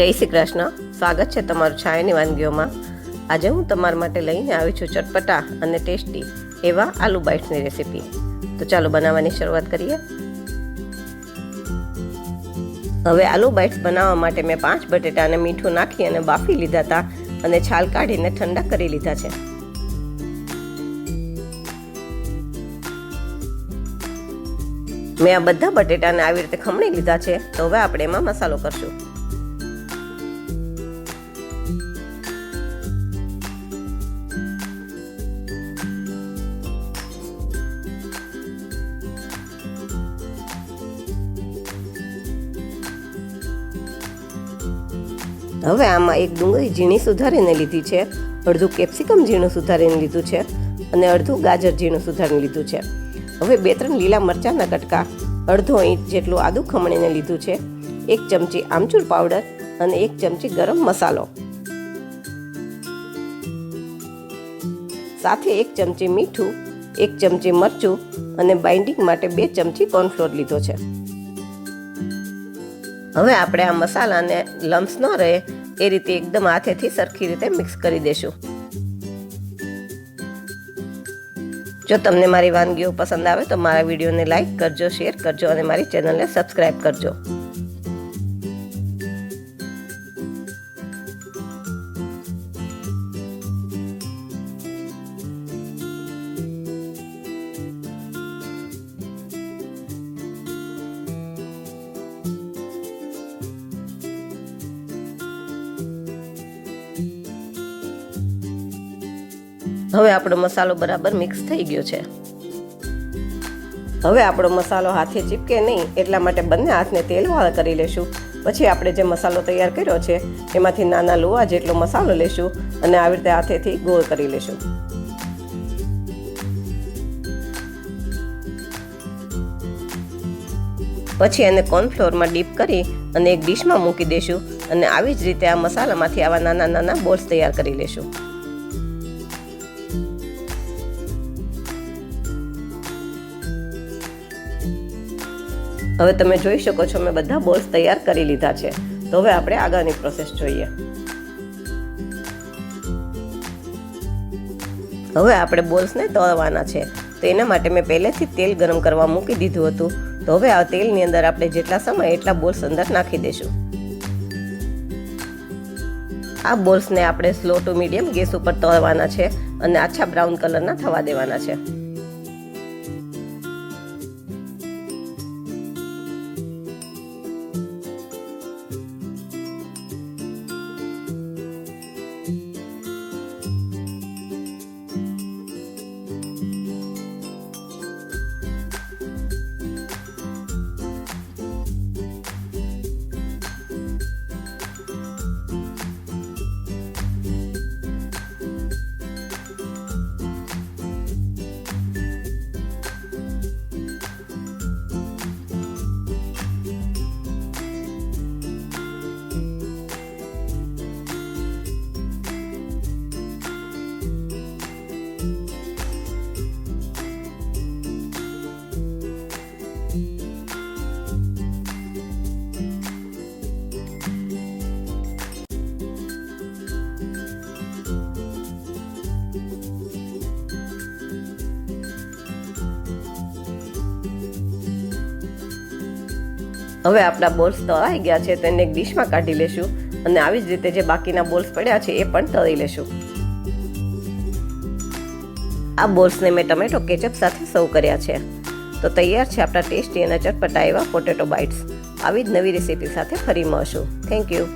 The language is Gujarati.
જય શ્રી કૃષ્ણ. સ્વાગત છે તમારું છાયાની વાનગીઓમાં. આજે હું તમારા માટે લઈને આવી છું ચટપટા અને ટેસ્ટી એવા આલુ બાઇટ્સની રેસીપી. તો ચાલો બનાવવાની શરૂઆત કરીએ. હવે આલુ બાઇટ્સ બનાવવા માટે મેં 5 બટેટાને મીઠું નાખી અને બાફી લીધા હતા અને છાલ કાઢીને ઠંડા કરી લીધા છે. મેં આ બધા બટેટાને આવી રીતે ખમણી લીધા છે. તો હવે આપણે એમાં મસાલો કરશું. હવે આમાં એક ડુંગળી ઝીણી સુધારીને લીધી છે, અડધું કેપ્સિકમ ઝીણું સુધારીને લીધું છે અને અડધું ગાજર ઝીણું સુધારીને લીધું છે. હવે 2-3 લીલા મરચાંના કટકા, અડધો ઇંચ જેટલું આદું ખમણીને લીધું છે, 1 ચમચી આમચૂર પાવડર અને 1 ચમચી ગરમ મસાલો, સાથે 1 ચમચી મીઠું, 1 ચમચી મરચું અને બાઇન્ડિંગ માટે 2 ચમચી કોર્નફ્લોર લીધો છે. હવે આપણે આ મસાલાને લમ્સ ન રહે એ રીતે એકદમ હાથેથી સરખી રીતે મિક્સ કરી દેશું. જો તમને મારી વાનગીઓ પસંદ આવે તો મારા વિડીયોને લાઈક કરજો, શેર કરજો અને મારી ચેનલને સબસ્ક્રાઈબ કરજો. હવે આપણો મસાલો બરાબર મિક્સ થઈ ગયો છે. હવે આપણો મસાલો હાથે ચીપકે નહીં એટલા માટે બંને હાથને તેલવાળા કરી લેશું. પછી આપણે જે મસાલો તૈયાર કર્યો છે એમાંથી નાના લુવા જેટલો મસાલો લેશું અને આવી રીતે હાથેથી ગોળ કરી લેશું. પછી એને કોર્નફ્લોરમાં ડીપ કરી અને એક ડીશમાં મૂકી દેશું અને આવી જ રીતે આ મસાલામાંથી આવા નાના નાના બોલ્સ તૈયાર કરી લેશું. હવે તમે જોઈ શકો છો મેં બધા બોલ્સ તૈયાર કરી લીધા છે. તો હવે આપણે આગળની પ્રોસેસ જોઈએ. હવે આપણે બોલ્સને તળવાના છે. તો એના માટે મેં પહેલેથી તેલ ગરમ કરવા મૂકી દીધું હતું. તો હવે આ તેલની અંદર આપણે જેટલા સમય એટલા બોલ્સ અંદર નાખી દઈશું. આ બોલ્સને આપણે સ્લો ટુ મીડિયમ ગેસ ઉપર તળવાના છે અને આછા બ્રાઉન કલરના થવા દેવાના છે. હવે આપણા બોલ્સ તળાઈ ગયા છે તો એને એક ડીશમાં કાઢી લેશું અને આવી જ રીતે જે બાકીના બોલ્સ પડ્યા છે એ પણ તળી લેશું. આ બોલ્સને મેં ટમેટો કેચઅપ સાથે સર્વ કર્યા છે. તો તૈયાર છે આપણા ટેસ્ટી અને ચટપટા એવા પોટેટો બાઇટ્સ. આવી જ નવી રેસીપી સાથે ફરી મળશું. Thank you.